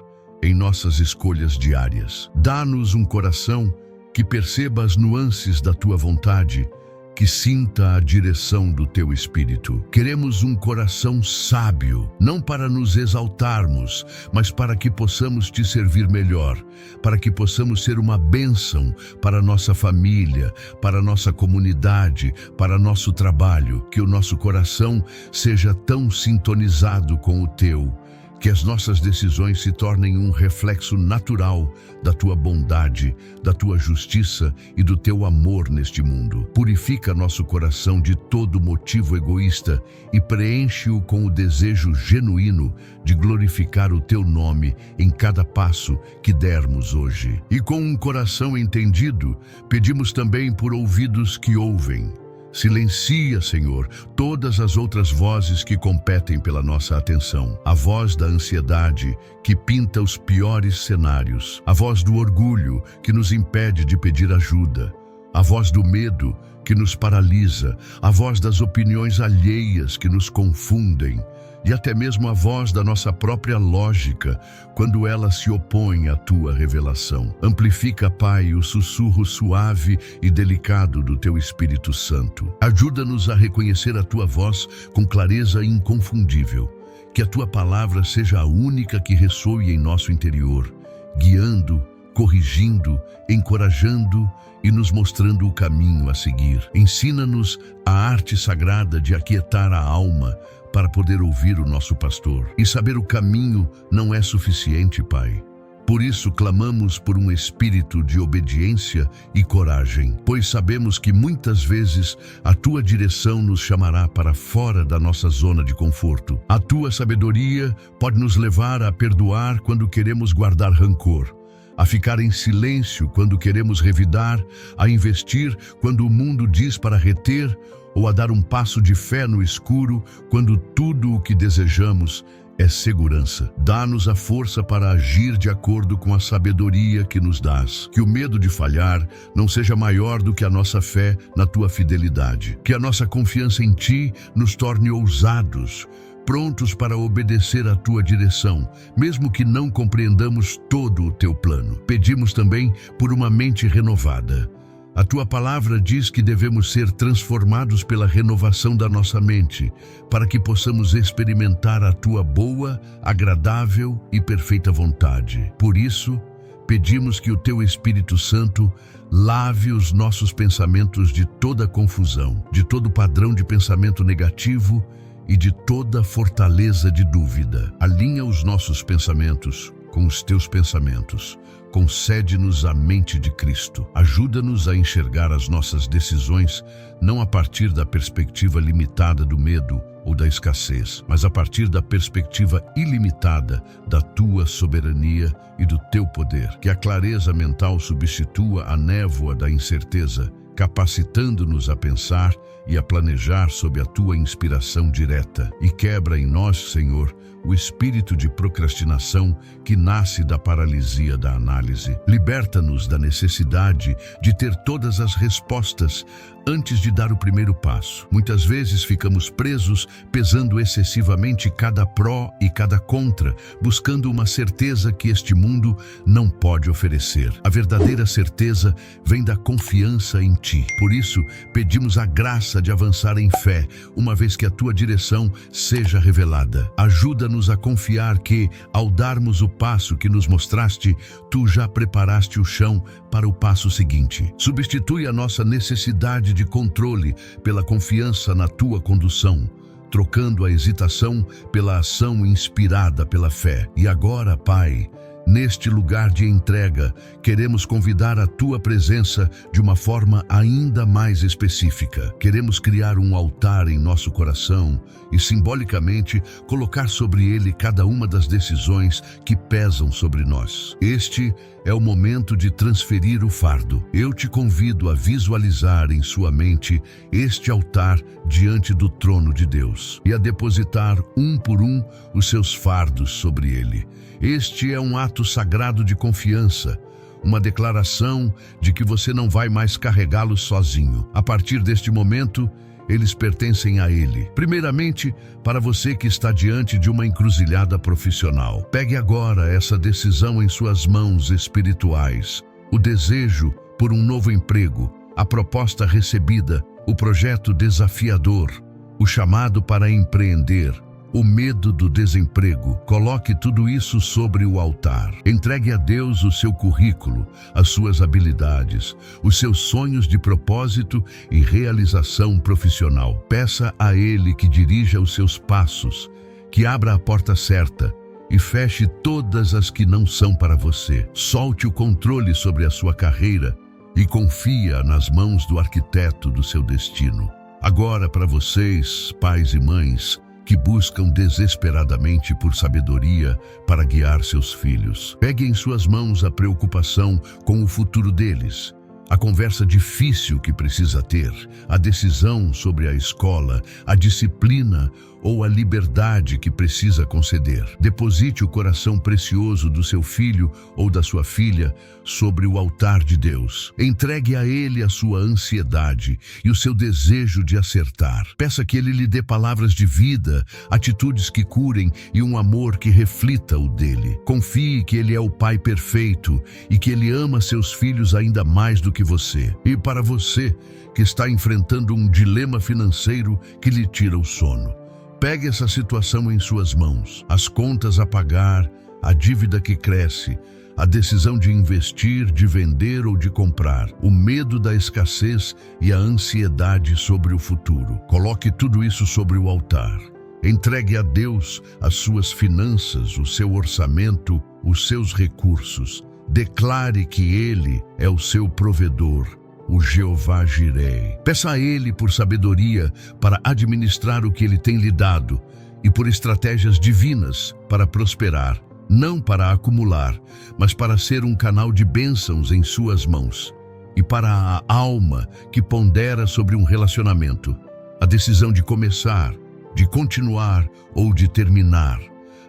em nossas escolhas diárias. Dá-nos um coração que perceba as nuances da tua vontade, que sinta a direção do teu Espírito. Queremos um coração sábio, não para nos exaltarmos, mas para que possamos te servir melhor, para que possamos ser uma bênção para nossa família, para nossa comunidade, para nosso trabalho. Que o nosso coração seja tão sintonizado com o teu, que as nossas decisões se tornem um reflexo natural da tua bondade, da tua justiça e do teu amor neste mundo. Purifica nosso coração de todo motivo egoísta e preenche-o com o desejo genuíno de glorificar o teu nome em cada passo que dermos hoje. E com um coração entendido, pedimos também por ouvidos que ouvem. Silencia, Senhor, todas as outras vozes que competem pela nossa atenção. A voz da ansiedade, que pinta os piores cenários. A voz do orgulho, que nos impede de pedir ajuda. A voz do medo, que nos paralisa. A voz das opiniões alheias, que nos confundem. E até mesmo a voz da nossa própria lógica, quando ela se opõe à tua revelação. Amplifica, Pai, o sussurro suave e delicado do teu Espírito Santo. Ajuda-nos a reconhecer a tua voz com clareza inconfundível. Que a tua palavra seja a única que ressoe em nosso interior, guiando, corrigindo, encorajando e nos mostrando o caminho a seguir. Ensina-nos a arte sagrada de aquietar a alma, para poder ouvir o nosso pastor. E saber o caminho não é suficiente, Pai. Por isso clamamos por um espírito de obediência e coragem, pois sabemos que muitas vezes a tua direção nos chamará para fora da nossa zona de conforto. A tua sabedoria pode nos levar a perdoar quando queremos guardar rancor, a ficar em silêncio quando queremos revidar, a investir quando o mundo diz para reter, ou a dar um passo de fé no escuro quando tudo o que desejamos é segurança. Dá-nos a força para agir de acordo com a sabedoria que nos dás. Que o medo de falhar não seja maior do que a nossa fé na tua fidelidade. Que a nossa confiança em ti nos torne ousados, prontos para obedecer à tua direção, mesmo que não compreendamos todo o teu plano. Pedimos também por uma mente renovada. A tua palavra diz que devemos ser transformados pela renovação da nossa mente, para que possamos experimentar a tua boa, agradável e perfeita vontade. Por isso, pedimos que o teu Espírito Santo lave os nossos pensamentos de toda confusão, de todo padrão de pensamento negativo e de toda fortaleza de dúvida. Alinha os nossos pensamentos com os teus pensamentos. Concede-nos a mente de Cristo. Ajuda-nos a enxergar as nossas decisões não a partir da perspectiva limitada do medo ou da escassez, mas a partir da perspectiva ilimitada da tua soberania e do teu poder. Que a clareza mental substitua a névoa da incerteza, capacitando-nos a pensar e a planejar sob a tua inspiração direta. E quebra em nós, Senhor, o espírito de procrastinação que nasce da paralisia da análise. Liberta-nos da necessidade de ter todas as respostas antes de dar o primeiro passo. Muitas vezes ficamos presos, pesando excessivamente cada pró e cada contra, buscando uma certeza que este mundo não pode oferecer. A verdadeira certeza vem da confiança em ti. Por isso, pedimos a graça de avançar em fé, uma vez que a tua direção seja revelada. Ajuda-nos a confiar que, ao darmos o passo que nos mostraste, tu já preparaste o chão para o passo seguinte. Substitui a nossa necessidade de controle pela confiança na tua condução, trocando a hesitação pela ação inspirada pela fé. E agora, Pai, neste lugar de entrega, queremos convidar a tua presença de uma forma ainda mais específica. Queremos criar um altar em nosso coração e simbolicamente colocar sobre ele cada uma das decisões que pesam sobre nós. Este é o momento de transferir o fardo. Eu te convido a visualizar em sua mente este altar diante do trono de Deus e a depositar um por um os seus fardos sobre ele. Este é um ato sagrado de confiança, uma declaração de que você não vai mais carregá-los sozinho. A partir deste momento, eles pertencem a Ele. Primeiramente, para você que está diante de uma encruzilhada profissional, pegue agora essa decisão em suas mãos espirituais. O desejo por um novo emprego, a proposta recebida, o projeto desafiador, o chamado para empreender, o medo do desemprego. Coloque tudo isso sobre o altar. Entregue a Deus o seu currículo, as suas habilidades, os seus sonhos de propósito e realização profissional. Peça a Ele que dirija os seus passos, que abra a porta certa e feche todas as que não são para você. Solte o controle sobre a sua carreira e confia nas mãos do arquiteto do seu destino. Agora, para vocês, pais e mães, que buscam desesperadamente por sabedoria para guiar seus filhos, pegue em suas mãos a preocupação com o futuro deles, a conversa difícil que precisa ter, a decisão sobre a escola, a disciplina ou a liberdade que precisa conceder. Deposite o coração precioso do seu filho ou da sua filha sobre o altar de Deus. Entregue a Ele a sua ansiedade e o seu desejo de acertar. Peça que Ele lhe dê palavras de vida, atitudes que curem e um amor que reflita o dele. Confie que Ele é o Pai perfeito e que Ele ama seus filhos ainda mais do que você. E para você que está enfrentando um dilema financeiro que lhe tira o sono, pegue essa situação em suas mãos. As contas a pagar, a dívida que cresce, a decisão de investir, de vender ou de comprar, o medo da escassez e a ansiedade sobre o futuro. Coloque tudo isso sobre o altar. Entregue a Deus as suas finanças, o seu orçamento, os seus recursos. Declare que Ele é o seu provedor, o Jeová Jireh. Peça a Ele por sabedoria para administrar o que Ele tem lhe dado e por estratégias divinas para prosperar, não para acumular, mas para ser um canal de bênçãos em suas mãos. E para a alma que pondera sobre um relacionamento, a decisão de começar, de continuar ou de terminar,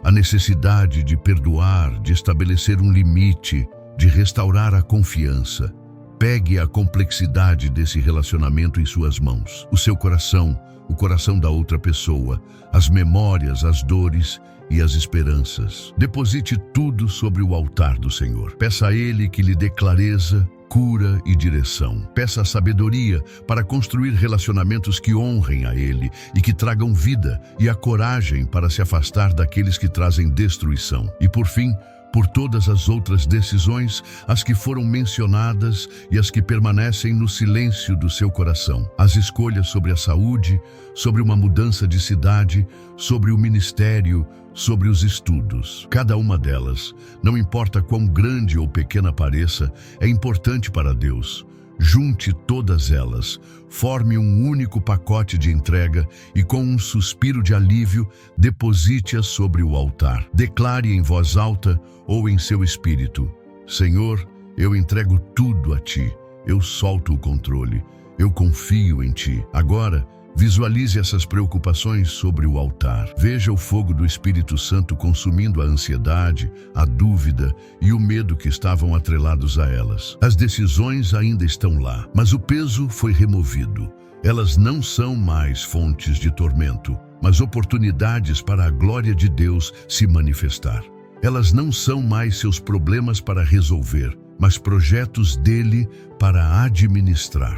a necessidade de perdoar, de estabelecer um limite, de restaurar a confiança. Pegue a complexidade desse relacionamento em suas mãos, o seu coração, o coração da outra pessoa, as memórias, as dores e as esperanças. Deposite tudo sobre o altar do Senhor. Peça a Ele que lhe dê clareza, cura e direção. Peça a sabedoria para construir relacionamentos que honrem a Ele e que tragam vida, e a coragem para se afastar daqueles que trazem destruição. E por fim, por todas as outras decisões, as que foram mencionadas e as que permanecem no silêncio do seu coração. As escolhas sobre a saúde, sobre uma mudança de cidade, sobre o ministério, sobre os estudos. Cada uma delas, não importa quão grande ou pequena pareça, é importante para Deus. Junte todas elas, forme um único pacote de entrega e, com um suspiro de alívio, deposite-as sobre o altar. Declare em voz alta ou em seu espírito: Senhor, eu entrego tudo a Ti. Eu solto o controle. Eu confio em Ti. Agora, visualize essas preocupações sobre o altar. Veja o fogo do Espírito Santo consumindo a ansiedade, a dúvida e o medo que estavam atrelados a elas. As decisões ainda estão lá, mas o peso foi removido. Elas não são mais fontes de tormento, mas oportunidades para a glória de Deus se manifestar. Elas não são mais seus problemas para resolver, mas projetos dele para administrar.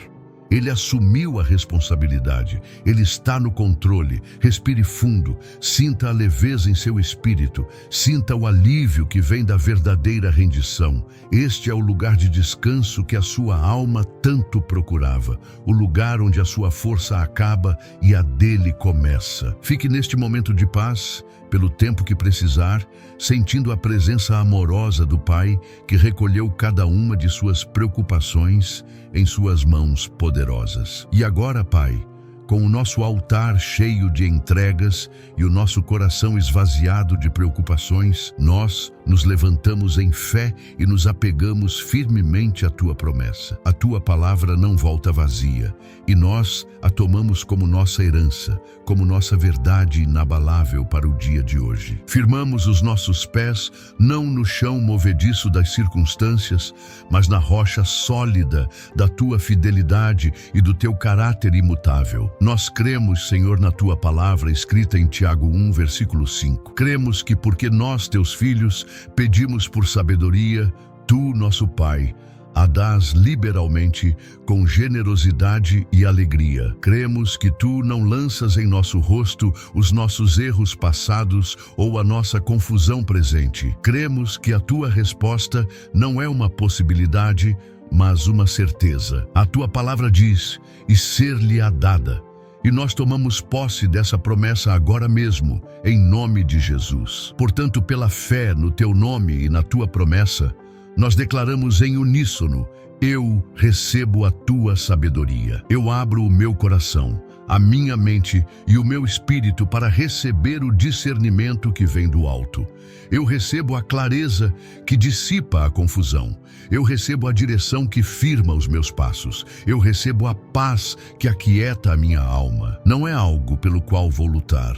Ele assumiu a responsabilidade, ele está no controle. Respire fundo, sinta a leveza em seu espírito, sinta o alívio que vem da verdadeira rendição. Este é o lugar de descanso que a sua alma tanto procurava, o lugar onde a sua força acaba e a dele começa. Fique neste momento de paz, pelo tempo que precisar, sentindo a presença amorosa do Pai que recolheu cada uma de suas preocupações em suas mãos poderosas. E agora, Pai, com o nosso altar cheio de entregas e o nosso coração esvaziado de preocupações, nós, nos levantamos em fé e nos apegamos firmemente à tua promessa. A tua palavra não volta vazia, e nós a tomamos como nossa herança, como nossa verdade inabalável para o dia de hoje. Firmamos os nossos pés não no chão movediço das circunstâncias, mas na rocha sólida da tua fidelidade e do teu caráter imutável. Nós cremos, Senhor, na tua palavra escrita em Tiago 1, versículo 5. Cremos que porque nós, teus filhos, pedimos por sabedoria, tu, nosso Pai, a dás liberalmente, com generosidade e alegria. Cremos que tu não lanças em nosso rosto os nossos erros passados ou a nossa confusão presente. Cremos que a tua resposta não é uma possibilidade, mas uma certeza. A tua palavra diz, e ser-lhe-á dada. E nós tomamos posse dessa promessa agora mesmo, em nome de Jesus. Portanto, pela fé no teu nome e na tua promessa, nós declaramos em uníssono: eu recebo a tua sabedoria. Eu abro o meu coração, a minha mente e o meu espírito para receber o discernimento que vem do alto. Eu recebo a clareza que dissipa a confusão. Eu recebo a direção que firma os meus passos. Eu recebo a paz que aquieta a minha alma. Não é algo pelo qual vou lutar,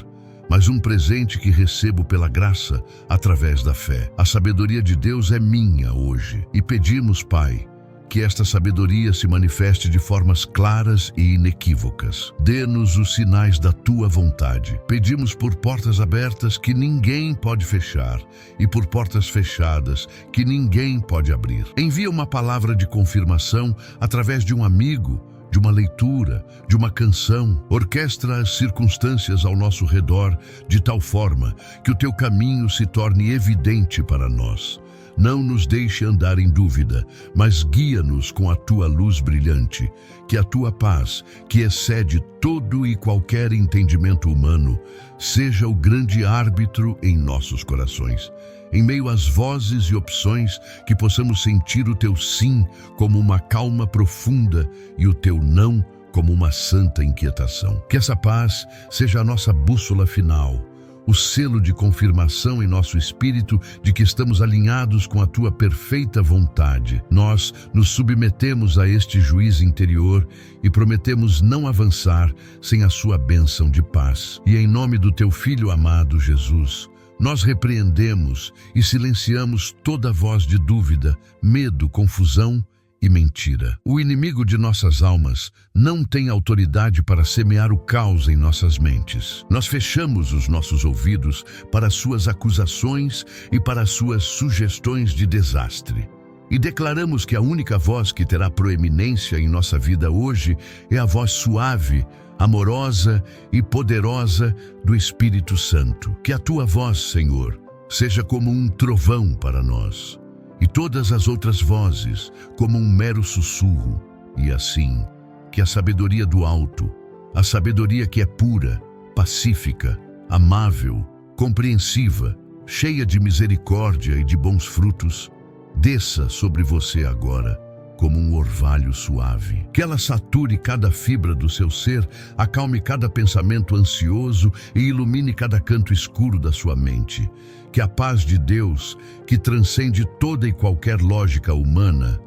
mas um presente que recebo pela graça através da fé. A sabedoria de Deus é minha hoje. E pedimos, Pai, que esta sabedoria se manifeste de formas claras e inequívocas. Dê-nos os sinais da tua vontade. Pedimos por portas abertas que ninguém pode fechar e por portas fechadas que ninguém pode abrir. Envia uma palavra de confirmação através de um amigo, de uma leitura, de uma canção. Orquestra as circunstâncias ao nosso redor de tal forma que o teu caminho se torne evidente para nós. Não nos deixe andar em dúvida, mas guia-nos com a tua luz brilhante. Que a tua paz, que excede todo e qualquer entendimento humano, seja o grande árbitro em nossos corações. Em meio às vozes e opções, que possamos sentir o teu sim como uma calma profunda e o teu não como uma santa inquietação. Que essa paz seja a nossa bússola final, o selo de confirmação em nosso espírito de que estamos alinhados com a tua perfeita vontade. Nós nos submetemos a este juiz interior e prometemos não avançar sem a sua bênção de paz. E em nome do teu Filho amado Jesus, nós repreendemos e silenciamos toda voz de dúvida, medo, confusão e mentira. O inimigo de nossas almas não tem autoridade para semear o caos em nossas mentes. Nós fechamos os nossos ouvidos para suas acusações e para suas sugestões de desastre. E declaramos que a única voz que terá proeminência em nossa vida hoje é a voz suave, amorosa e poderosa do Espírito Santo. Que a tua voz, Senhor, seja como um trovão para nós, e todas as outras vozes como um mero sussurro. E assim, que a sabedoria do alto, a sabedoria que é pura, pacífica, amável, compreensiva, cheia de misericórdia e de bons frutos, desça sobre você agora como um orvalho suave. Que ela sature cada fibra do seu ser, acalme cada pensamento ansioso e ilumine cada canto escuro da sua mente. Que a paz de Deus, que transcende toda e qualquer lógica humana,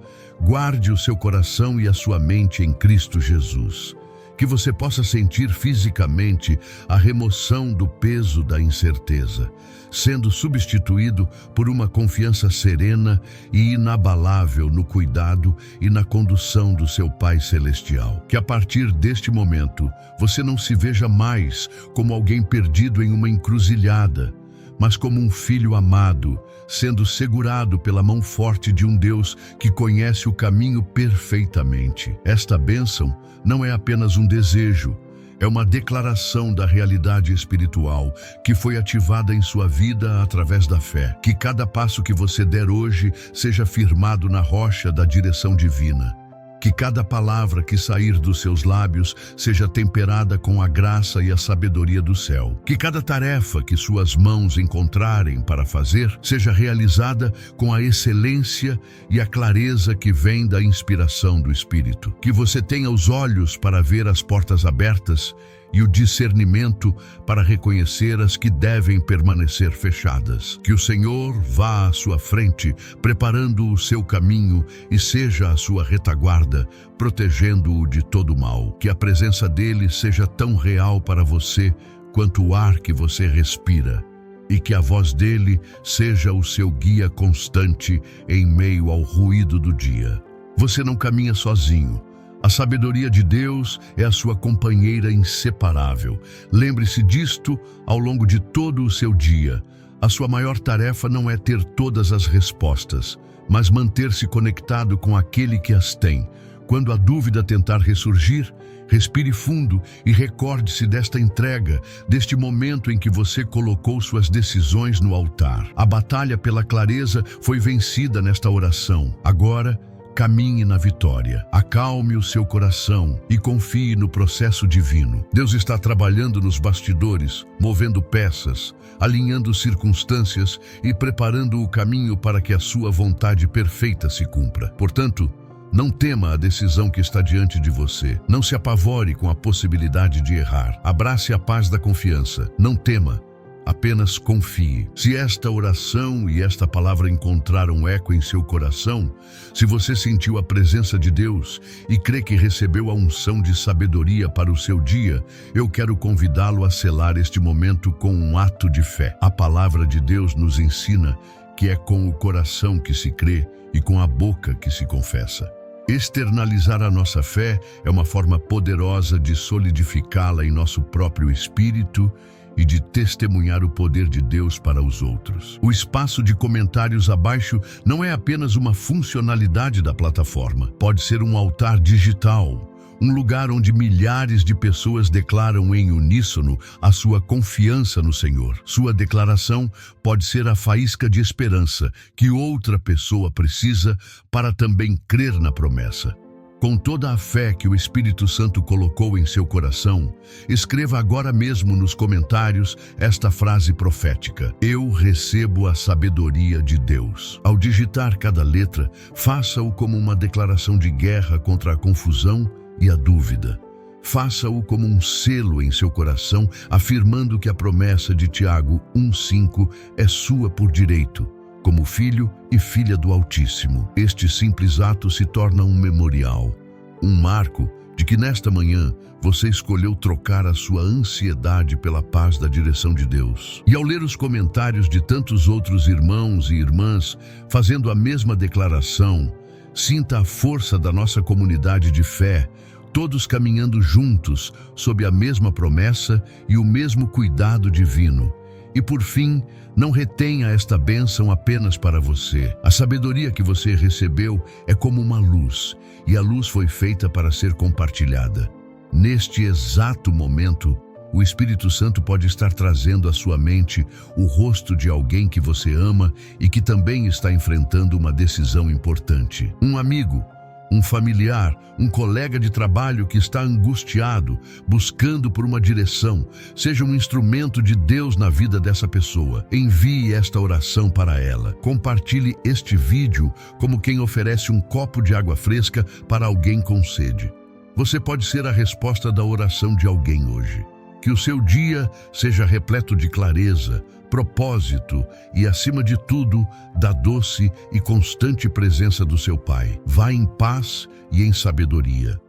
guarde o seu coração e a sua mente em Cristo Jesus. Que você possa sentir fisicamente a remoção do peso da incerteza, sendo substituído por uma confiança serena e inabalável no cuidado e na condução do seu Pai Celestial. Que a partir deste momento, você não se veja mais como alguém perdido em uma encruzilhada, mas como um filho amado, sendo segurado pela mão forte de um Deus que conhece o caminho perfeitamente. Esta bênção não é apenas um desejo, é uma declaração da realidade espiritual que foi ativada em sua vida através da fé. Que cada passo que você der hoje seja firmado na rocha da direção divina. Que cada palavra que sair dos seus lábios seja temperada com a graça e a sabedoria do céu. Que cada tarefa que suas mãos encontrarem para fazer seja realizada com a excelência e a clareza que vem da inspiração do Espírito. Que você tenha os olhos para ver as portas abertas e o discernimento para reconhecer as que devem permanecer fechadas. Que o Senhor vá à sua frente, preparando o seu caminho e seja a sua retaguarda, protegendo-o de todo mal. Que a presença dele seja tão real para você quanto o ar que você respira, e que a voz dele seja o seu guia constante em meio ao ruído do dia. Você não caminha sozinho. A sabedoria de Deus é a sua companheira inseparável. Lembre-se disto ao longo de todo o seu dia. A sua maior tarefa não é ter todas as respostas, mas manter-se conectado com aquele que as tem. Quando a dúvida tentar ressurgir, respire fundo e recorde-se desta entrega, deste momento em que você colocou suas decisões no altar. A batalha pela clareza foi vencida nesta oração. Agora, caminhe na vitória. Acalme o seu coração e confie no processo divino. Deus está trabalhando nos bastidores, movendo peças, alinhando circunstâncias e preparando o caminho para que a sua vontade perfeita se cumpra. Portanto, não tema a decisão que está diante de você. Não se apavore com a possibilidade de errar. Abrace a paz da confiança. Não tema. Apenas confie. Se esta oração e esta palavra encontraram eco em seu coração, se você sentiu a presença de Deus e crê que recebeu a unção de sabedoria para o seu dia, eu quero convidá-lo a selar este momento com um ato de fé. A palavra de Deus nos ensina que é com o coração que se crê e com a boca que se confessa. Externalizar a nossa fé é uma forma poderosa de solidificá-la em nosso próprio espírito e de testemunhar o poder de Deus para os outros. O espaço de comentários abaixo não é apenas uma funcionalidade da plataforma. Pode ser um altar digital, um lugar onde milhares de pessoas declaram em uníssono a sua confiança no Senhor. Sua declaração pode ser a faísca de esperança que outra pessoa precisa para também crer na promessa. Com toda a fé que o Espírito Santo colocou em seu coração, escreva agora mesmo nos comentários esta frase profética: eu recebo a sabedoria de Deus. Ao digitar cada letra, faça-o como uma declaração de guerra contra a confusão e a dúvida. Faça-o como um selo em seu coração, afirmando que a promessa de Tiago 1:5 é sua por direito, como filho e filha do Altíssimo. Este simples ato se torna um memorial, um marco de que nesta manhã você escolheu trocar a sua ansiedade pela paz da direção de Deus. E ao ler os comentários de tantos outros irmãos e irmãs fazendo a mesma declaração, sinta a força da nossa comunidade de fé, todos caminhando juntos sob a mesma promessa e o mesmo cuidado divino. E por fim, não retenha esta bênção apenas para você. A sabedoria que você recebeu é como uma luz, e a luz foi feita para ser compartilhada. Neste exato momento, o Espírito Santo pode estar trazendo à sua mente o rosto de alguém que você ama e que também está enfrentando uma decisão importante. Um amigo, um familiar, um colega de trabalho que está angustiado, buscando por uma direção. Seja um instrumento de Deus na vida dessa pessoa. Envie esta oração para ela. Compartilhe este vídeo como quem oferece um copo de água fresca para alguém com sede. Você pode ser a resposta da oração de alguém hoje. Que o seu dia seja repleto de clareza, propósito e, acima de tudo, da doce e constante presença do seu Pai. Vá em paz e em sabedoria.